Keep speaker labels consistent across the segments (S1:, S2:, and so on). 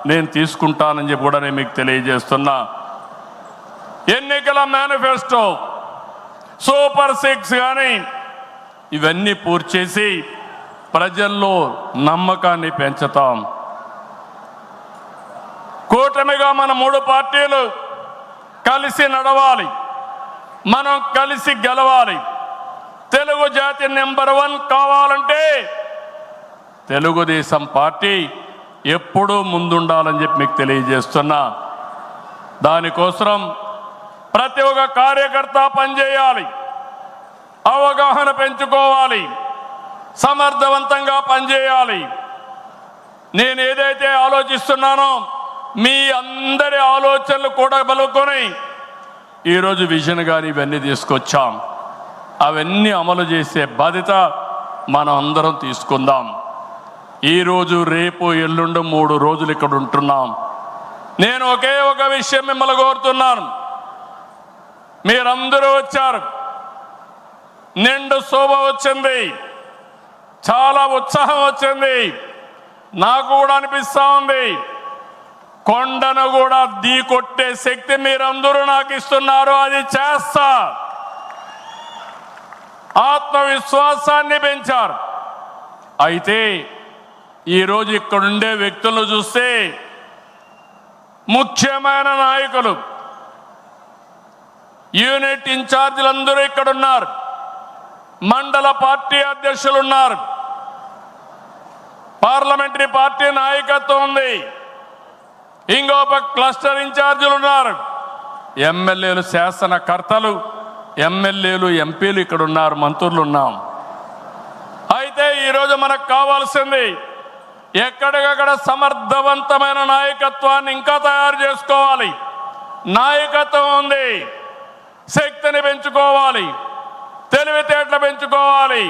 S1: నేను తీసుకుంటానని చెప్పి కూడా నేను మీకు తెలియజేస్తున్నా. ఎన్నికల మేనిఫెస్టో, సూపర్ 6 కానీ ఇవన్నీ పూర్తి చేసి ప్రజల్లో నమ్మకాన్ని పెంచుతాం. కూటమిగా మన 3 పార్టీలు కలిసి నడవాలి, మనం కలిసి గెలవాలి. తెలుగు జాతి నెంబర్ 1 కావాలంటే తెలుగుదేశం పార్టీ ఎప్పుడూ ముందుండాలని చెప్పి మీకు తెలియజేస్తున్నా. దానికోసం ప్రతి ఒక్క కార్యకర్త పనిచేయాలి, అవగాహన పెంచుకోవాలి, సమర్థవంతంగా పనిచేయాలి. నేను ఏదైతే ఆలోచిస్తున్నానో మీ అందరి ఆలోచనలు కూడా బలుకొని ఈరోజు విజన్ కానీ ఇవన్నీ తీసుకొచ్చాం. అవన్నీ అమలు చేసే బాధ్యత మనం అందరం తీసుకుందాం. ఈరోజు రేపు ఎల్లుండి 3 రోజులు ఇక్కడ ఉంటున్నాం. నేను ఒకే ఒక విషయం మిమ్మల్ని కోరుతున్నాను. మీరందరూ వచ్చారు, నిండు శోభ వచ్చింది, చాలా ఉత్సాహం వచ్చింది. నాకు కూడా అనిపిస్తూ ఉంది, కొండను కూడా ఢీకొట్టే శక్తి మీరందరూ నాకు ఇస్తున్నారు. అది చేస్తా. ఆత్మవిశ్వాసాన్ని పెంచారు. అయితే ఈరోజు ఇక్కడుండే వ్యక్తులను చూస్తే ముఖ్యమైన నాయకులు, యూనిట్ ఇన్ఛార్జీలందరూ ఇక్కడ ఉన్నారు, మండల పార్టీ అధ్యక్షులు ఉన్నారు, పార్లమెంటరీ పార్టీ నాయకత్వం ఉంది, ఇంకొక క్లస్టర్ ఇన్ఛార్జీలు ఉన్నారు, ఎమ్మెల్యేలు, శాసనకర్తలు, ఎమ్మెల్యేలు, ఎంపీలు ఇక్కడ ఉన్నారు, మంత్రులు ఉన్నాం. అయితే ఈరోజు మనకు కావాల్సింది ఎక్కడికక్కడ సమర్థవంతమైన నాయకత్వాన్ని ఇంకా తయారు చేసుకోవాలి. నాయకత్వం ఉంది, శక్తిని పెంచుకోవాలి, తెలివితేటలు పెంచుకోవాలి.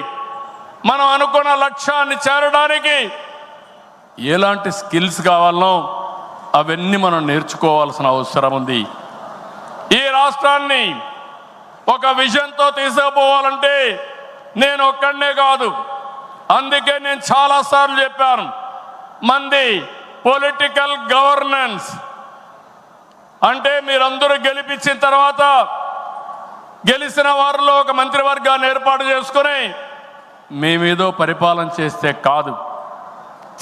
S1: మనం అనుకున్న లక్ష్యాన్ని చేరడానికి ఎలాంటి స్కిల్స్ కావాలనో అవన్నీ మనం నేర్చుకోవాల్సిన అవసరం ఉంది. ఈ రాష్ట్రాన్ని ఒక విజన్తో తీసుకుపోవాలంటే నేను ఒక్కడనే కాదు. అందుకే నేను చాలాసార్లు చెప్పాను, మంది పొలిటికల్ గవర్నెన్స్ అంటే మీరందరూ గెలిపించిన తర్వాత గెలిచిన వారిలో ఒక మంత్రివర్గాన్ని ఏర్పాటు చేసుకుని మేమేదో పరిపాలన చేస్తే కాదు,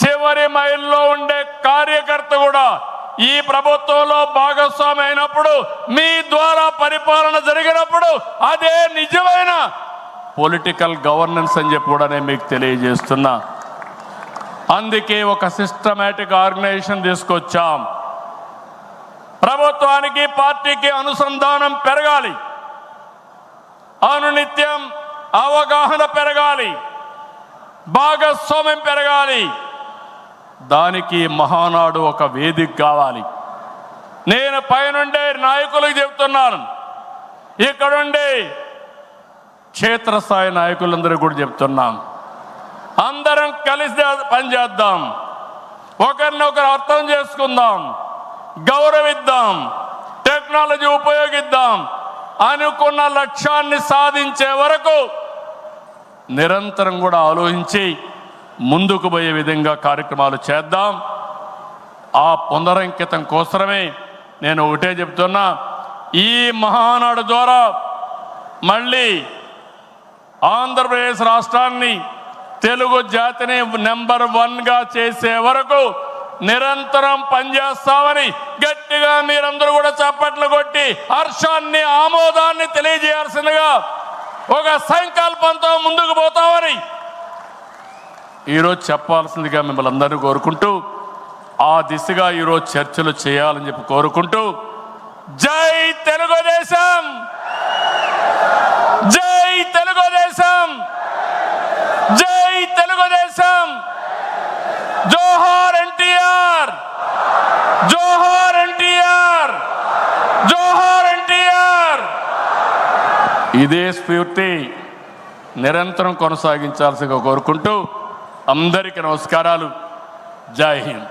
S1: చివరి మైల్లో ఉండే కార్యకర్త కూడా ఈ ప్రభుత్వంలో భాగస్వామి అయినప్పుడు, మీ ద్వారా పరిపాలన జరిగినప్పుడు అదే నిజమైన పొలిటికల్ గవర్నెన్స్ అని చెప్పి కూడా నేను మీకు తెలియజేస్తున్నా. అందుకే ఒక సిస్టమేటిక్ ఆర్గనైజేషన్ తీసుకొచ్చాం. ప్రభుత్వానికి పార్టీకి అనుసంధానం పెరగాలి, అనునిత్యం అవగాహన పెరగాలి, భాగస్వామ్యం పెరగాలి. దానికి మహానాడు ఒక వేదిక కావాలి. నేను పైనుండే నాయకులకు చెప్తున్నాను, ఇక్కడుండే క్షేత్రస్థాయి నాయకులందరూ కూడా చెప్తున్నాం, అందరం కలిసి పనిచేద్దాం, ఒకరినొకరు అర్థం చేసుకుందాం, గౌరవిద్దాం, టెక్నాలజీ ఉపయోగిద్దాం. అనుకున్న లక్ష్యాన్ని సాధించే వరకు నిరంతరం కూడా ఆలోచించి ముందుకు పోయే విధంగా కార్యక్రమాలు చేద్దాం. ఆ పునరంకితం కోసమే నేను ఒకటే చెప్తున్నా, ఈ మహానాడు ద్వారా మళ్ళీ ఆంధ్రప్రదేశ్ రాష్ట్రాన్ని, తెలుగు జాతిని నెంబర్ 1గా చేసే వరకు నిరంతరం పనిచేస్తామని గట్టిగా మీరందరూ కూడా చప్పట్లు కొట్టి హర్షాన్ని, ఆమోదాన్ని తెలియజేయాల్సిందిగా ఒక సంకల్పంతో ముందుకు పోతామని ఈరోజు చెప్పాల్సిందిగా మిమ్మల్ని అందరినీ కోరుకుంటూ, ఆ దిశగా ఈరోజు చర్చలు చేయాలని చెప్పి కోరుకుంటూ, జై తెలుగుదేశం, జై తెలుగుదేశం, జై తెలుగుదేశం, జోహార్ ఎన్టీఆర్, జోహార్ ఎన్టీఆర్, జోహార్ ఎన్టీఆర్. ఇదే స్ఫూర్తి నిరంతరం కొనసాగించాల్సిగా కోరుకుంటూ అందరికీ నమస్కారాలు. జై హింద్.